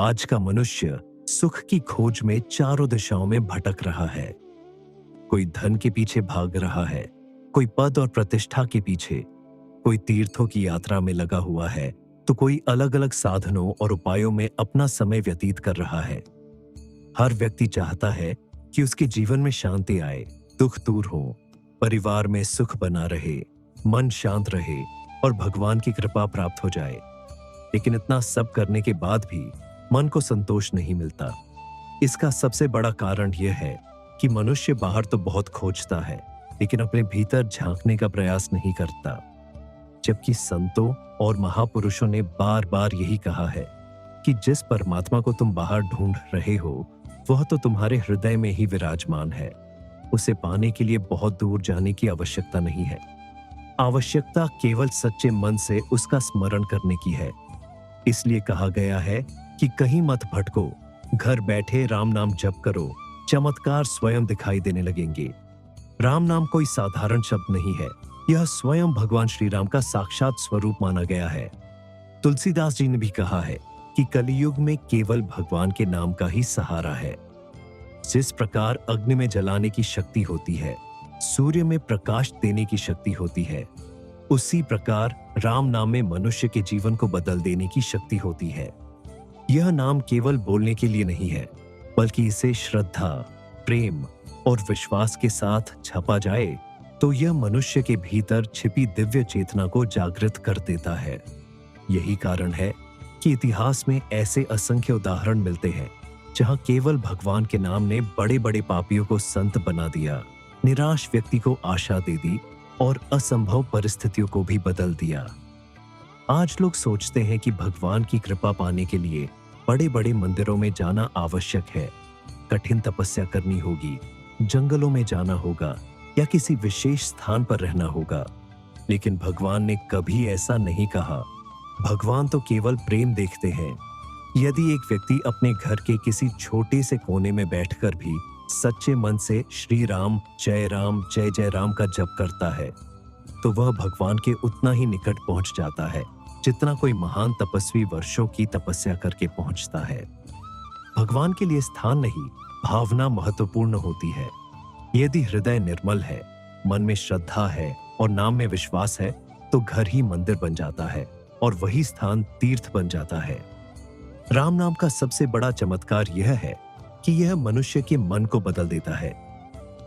आज का मनुष्य सुख की खोज में चारों दिशाओं में भटक रहा है। कोई धन के पीछे भाग रहा है, कोई पद और प्रतिष्ठा के पीछे, कोई तीर्थों की यात्रा में लगा हुआ है, तो कोई अलग अलग साधनों और उपायों में अपना समय व्यतीत कर रहा है। हर व्यक्ति चाहता है कि उसके जीवन में शांति आए, दुख दूर हो, परिवार में सुख बना रहे, मन शांत रहे और भगवान की कृपा प्राप्त हो जाए। लेकिन इतना सब करने के बाद भी मन को संतोष नहीं मिलता। इसका सबसे बड़ा कारण यह है कि मनुष्य बाहर तो बहुत खोजता है, लेकिन अपने भीतर झांकने का प्रयास नहीं करता। जबकि संतों और महापुरुषों ने बार बार यही कहा है कि जिस परमात्मा को तुम बाहर ढूंढ रहे हो, वह तो तुम्हारे हृदय में ही विराजमान है। उसे पाने के लिए बहुत दूर जाने की आवश्यकता नहीं है। आवश्यकता केवल सच्चे मन से उसका स्मरण करने की है। इसलिए कहा गया है कि कहीं मत भटको, घर बैठे राम नाम जप करो, चमत्कार स्वयं दिखाई देने लगेंगे। राम नाम कोई साधारण शब्द नहीं है, यह स्वयं भगवान श्री राम का साक्षात स्वरूप माना गया है। तुलसीदास जी ने भी कहा है कि कलियुग में केवल भगवान के नाम का ही सहारा है। जिस प्रकार अग्नि में जलाने की शक्ति होती है, सूर्य में प्रकाश देने की शक्ति होती है, उसी प्रकार राम नाम में मनुष्य के जीवन को बदल देने की शक्ति होती है। यह नाम केवल बोलने के लिए नहीं है, बल्कि इसे श्रद्धा, प्रेम और विश्वास के साथ जपा जाए तो यह मनुष्य के भीतर छिपी दिव्य चेतना को जागृत कर देता है। यही कारण है कि इतिहास में ऐसे असंख्य उदाहरण मिलते हैं जहां केवल भगवान के नाम ने बड़े बड़े पापियों को संत बना दिया, निराश व्यक्ति को आशा दे दी और असंभव परिस्थितियों को भी बदल दिया। आज लोग सोचते हैं कि भगवान की कृपा पाने के लिए बड़े बड़े मंदिरों में जाना आवश्यक है, कठिन तपस्या करनी होगी, जंगलों में जाना होगा या किसी विशेष स्थान पर रहना होगा। लेकिन भगवान ने कभी ऐसा नहीं कहा। भगवान तो केवल प्रेम देखते हैं। यदि एक व्यक्ति अपने घर के किसी छोटे से कोने में बैठकर भी सच्चे मन से श्री राम जय राम का जप करता है, तो वह भगवान के उतना ही निकट पहुंच जाता है जितना कोई महान तपस्वी वर्षों की तपस्या करके पहुंचता है। भगवान के लिए स्थान नहीं, भावना महत्वपूर्ण होती है। यदि हृदय निर्मल है, मन में श्रद्धा है और नाम में विश्वास है, तो घर ही मंदिर बन जाता है और वही स्थान तीर्थ बन जाता है। राम नाम का सबसे बड़ा चमत्कार यह है कि यह मनुष्य के मन को बदल देता है।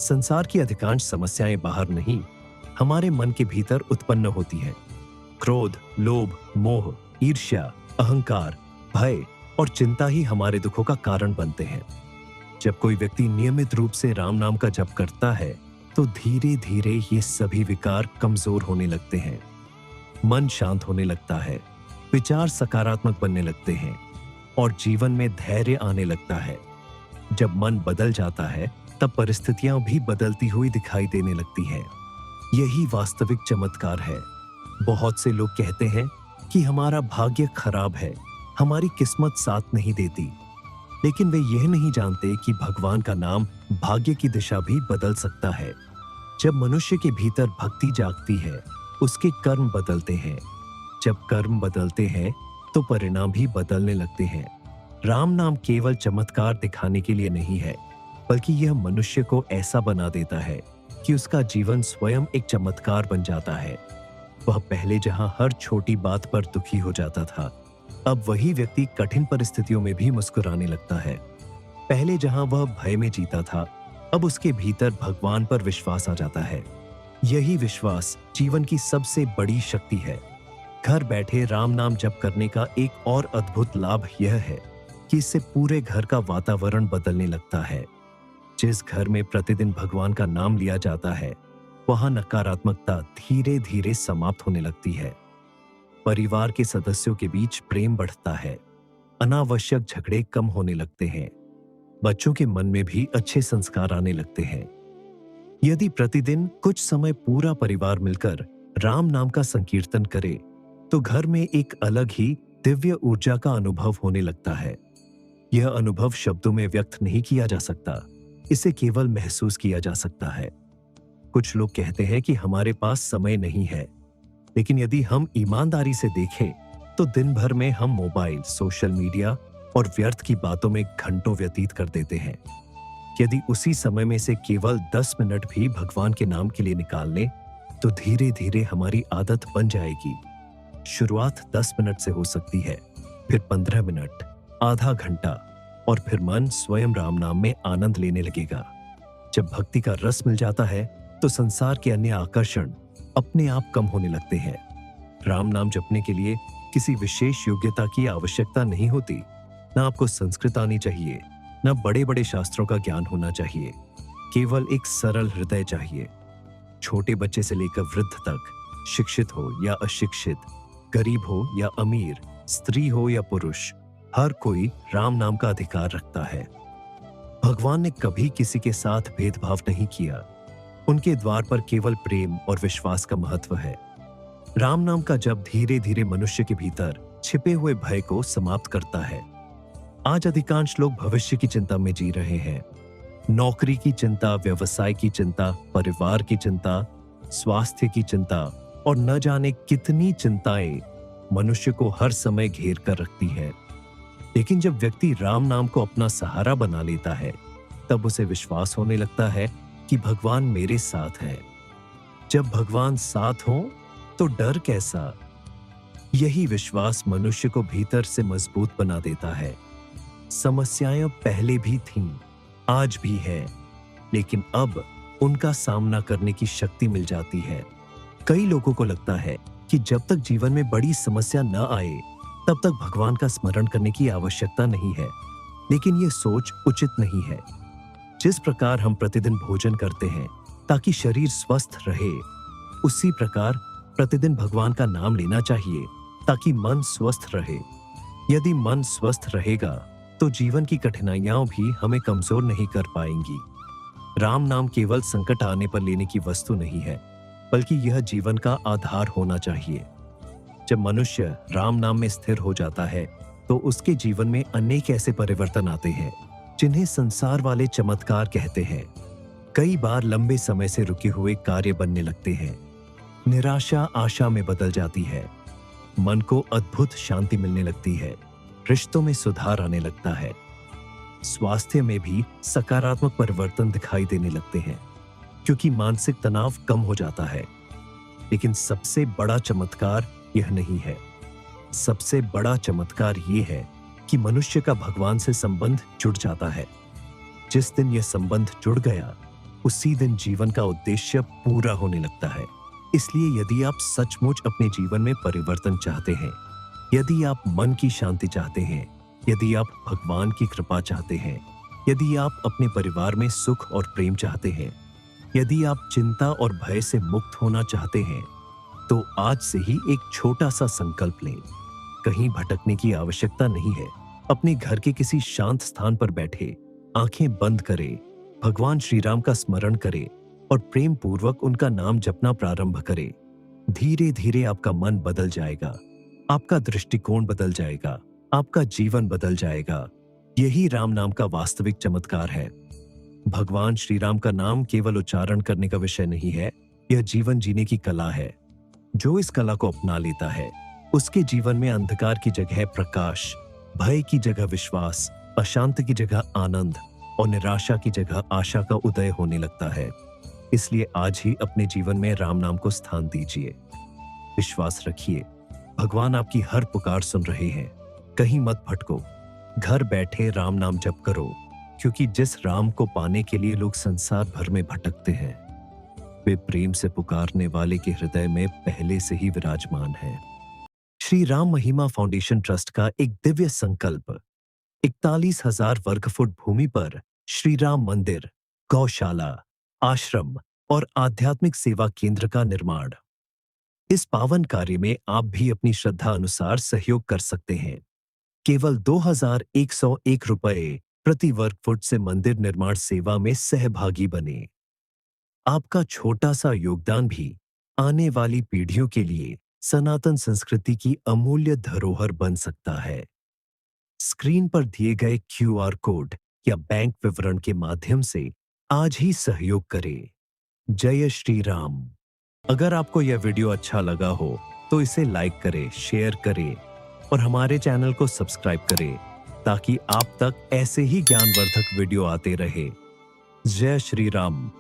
संसार की अधिकांश समस्याएं बाहर नहीं, हमारे मन के भीतर उत्पन्न होती है। क्रोध, लोभ, मोह, ईर्ष्या, अहंकार, भय और चिंता ही हमारे दुखों का कारण बनते हैं। जब कोई व्यक्ति नियमित रूप से राम नाम का जप करता है, तो धीरे धीरे ये सभी विकार कमजोर होने लगते हैं। मन शांत होने लगता है, विचार सकारात्मक बनने लगते हैं और जीवन में धैर्य आने लगता है। जब मन बदल जाता है, तब परिस्थितियां भी बदलती हुई दिखाई देने लगती हैं। यही वास्तविक चमत्कार है। बहुत से लोग कहते हैं कि हमारा भाग्य खराब है, हमारी किस्मत साथ नहीं देती, लेकिन वे यह नहीं जानते कि भगवान का नाम भाग्य की दिशा भी बदल सकता है। जब मनुष्य के भीतर भक्ति जागती है, उसके कर्म बदलते हैं। जब कर्म बदलते हैं, तो परिणाम भी बदलने लगते हैं। राम नाम केवल चमत्कार दिखाने के लिए नहीं है, बल्कि यह मनुष्य को ऐसा बना देता है कि उसका जीवन स्वयं एक चमत्कार बन जाता है। वह पहले जहां हर छोटी बात पर दुखी हो जाता था, अब वही व्यक्ति कठिन परिस्थितियों में भी मुस्कुराने लगता है। पहले जहां वह भय में जीता था, अब उसके भीतर भगवान पर विश्वास आ जाता है। यही विश्वास जीवन की सबसे बड़ी शक्ति है। घर बैठे राम नाम जप करने का एक और अद्भुत लाभ यह है कि इससे पूरे घर का वातावरण बदलने लगता है। जिस घर में प्रतिदिन भगवान का नाम लिया जाता है, वहां नकारात्मकता धीरे धीरे समाप्त होने लगती है। परिवार के सदस्यों के बीच प्रेम बढ़ता है, अनावश्यक झगड़े कम होने लगते हैं, बच्चों के मन में भी अच्छे संस्कार आने लगते हैं। यदि प्रतिदिन कुछ समय पूरा परिवार मिलकर राम नाम का संकीर्तन करे, तो घर में एक अलग ही दिव्य ऊर्जा का अनुभव होने लगता है। यह अनुभव शब्दों में व्यक्त नहीं किया जा सकता, इसे केवल महसूस किया जा सकता है। कुछ लोग कहते हैं कि हमारे पास समय नहीं है, लेकिन यदि हम ईमानदारी से देखें तो दिन भर में हम मोबाइल, सोशल मीडिया और व्यर्थ की बातों में घंटों व्यतीत कर देते हैं। यदि उसी समय में से केवल 10 मिनट भी भगवान के नाम के लिए निकाल लें, तो धीरे धीरे हमारी आदत बन जाएगी। शुरुआत 10 मिनट से हो सकती है, फिर 15 मिनट, आधा घंटा, और फिर मन स्वयं राम नाम में आनंद लेने लगेगा। जब भक्ति का रस मिल जाता है, तो संसार के अन्य आकर्षण अपने आप कम होने लगते हैं। राम नाम जपने के लिए किसी विशेष योग्यता की आवश्यकता नहीं होती। ना आपको संस्कृत आनी चाहिए, ना बड़े बड़े शास्त्रों का ज्ञान होना चाहिए। केवल एक सरल हृदय चाहिए। छोटे बच्चे से लेकर वृद्ध तक, शिक्षित हो या अशिक्षित, गरीब हो या अमीर, स्त्री हो या पुरुष, हर कोई राम नाम का अधिकार रखता है। भगवान ने कभी किसी के साथ भेदभाव नहीं किया। उनके द्वार पर केवल प्रेम और विश्वास का महत्व है। राम नाम का जप धीरे धीरे मनुष्य के भीतर छिपे हुए भय को समाप्त करता है। आज अधिकांश लोग भविष्य की चिंता में जी रहे हैं। नौकरी की चिंता, व्यवसाय की चिंता, परिवार की चिंता, स्वास्थ्य की चिंता और न जाने कितनी चिंताएं मनुष्य को हर समय घेर कर रखती है। लेकिन जब व्यक्ति राम नाम को अपना सहारा बना लेता है, तब उसे विश्वास होने लगता है कि भगवान मेरे साथ है। जब भगवान साथ हो तो डर कैसा? यही विश्वास मनुष्य को भीतर से मजबूत बना देता है। समस्याएं पहले भी थीं, आज भी है, लेकिन अब उनका सामना करने की शक्ति मिल जाती है। कई लोगों को लगता है कि जब तक जीवन में बड़ी समस्या न आए, तब तक भगवान का स्मरण करने की आवश्यकता नहीं है। लेकिन यह सोच उचित नहीं है। जिस प्रकार हम प्रतिदिन भोजन करते हैं ताकि शरीर स्वस्थ रहे, उसी प्रकार प्रतिदिन भगवान का नाम लेना चाहिए ताकि मन स्वस्थ रहे। यदि मन स्वस्थ रहेगा तो जीवन की कठिनाइयां भी हमें कमजोर नहीं कर पाएंगी। राम नाम केवल संकट आने पर लेने की वस्तु नहीं है, बल्कि यह जीवन का आधार होना चाहिए। जब मनुष्य राम नाम में स्थिर हो जाता है, तो उसके जीवन में अनेक ऐसे परिवर्तन आते हैं जिन्हें संसार वाले चमत्कार कहते हैं। कई बार लंबे समय से रुके हुए कार्य बनने लगते हैं। निराशा आशा में बदल जाती है। मन को अद्भुत शांति मिलने लगती है। रिश्तों में सुधार आने लगता है। स्वास्थ्य में भी सकारात्मक परिवर्तन दिखाई देने लगते हैं, क्योंकि मानसिक तनाव कम हो जाता है। लेकिन सबसे बड़ा चमत्कार यह नहीं है। सबसे बड़ा चमत्कार यह है कि मनुष्य का भगवान से संबंध जुड़ जाता है। जिस दिन यह संबंध जुड़ गया, उसी दिन जीवन का उद्देश्य पूरा होने लगता है। इसलिए यदि आप सचमुच अपने जीवन में परिवर्तन चाहते हैं, यदि आप मन की शांति चाहते हैं, यदि आप भगवान की कृपा चाहते हैं, यदि आप अपने परिवार में सुख और प्रेम चाहते हैं, यदि आप चिंता और भय से मुक्त होना चाहते हैं, तो आज से ही एक छोटा सा संकल्प लें। कहीं भटकने की आवश्यकता नहीं है। अपने घर के किसी शांत स्थान पर बैठे, आंखें बंद करें, भगवान श्री राम का स्मरण करें और प्रेम पूर्वक उनका नाम जपना प्रारंभ करें। धीरे धीरे आपका मन बदल जाएगा, आपका दृष्टिकोण बदल जाएगा, आपका जीवन बदल जाएगा। यही राम नाम का वास्तविक चमत्कार है। भगवान श्री राम का नाम केवल उच्चारण करने का विषय नहीं है, यह जीवन जीने की कला है। जो इस कला को अपना लेता है, उसके जीवन में अंधकार की जगह प्रकाश, भय की जगह विश्वास, अशांति की जगह आनंद और निराशा की जगह आशा का उदय होने लगता है। इसलिए आज ही अपने जीवन में राम नाम को स्थान दीजिए। विश्वास रखिए, भगवान आपकी हर पुकार सुन रहे हैं। कहीं मत भटको, घर बैठे राम नाम जप करो, क्योंकि जिस राम को पाने के लिए लोग संसार भर में भटकते हैं, वे प्रेम से पुकारने वाले के हृदय में पहले से ही विराजमान है। श्री राम महिमा फाउंडेशन ट्रस्ट का एक दिव्य संकल्प, 41,000 वर्ग फुट भूमि पर श्री राम मंदिर, गौशाला, आश्रम और आध्यात्मिक सेवा केंद्र का निर्माण। इस पावन कार्य में आप भी अपनी श्रद्धा अनुसार सहयोग कर सकते हैं। केवल 2,101 रुपए प्रति वर्ग फुट से मंदिर निर्माण सेवा में सहभागी बने। आपका छोटा सा योगदान भी आने वाली पीढ़ियों के लिए सनातन संस्कृति की अमूल्य धरोहर बन सकता है। स्क्रीन पर दिए गए QR कोड या बैंक विवरण के माध्यम से आज ही सहयोग करें। जय श्री राम। अगर आपको यह वीडियो अच्छा लगा हो तो इसे लाइक करें, शेयर करें और हमारे चैनल को सब्सक्राइब करें ताकि आप तक ऐसे ही ज्ञानवर्धक वीडियो आते रहे। जय श्री राम।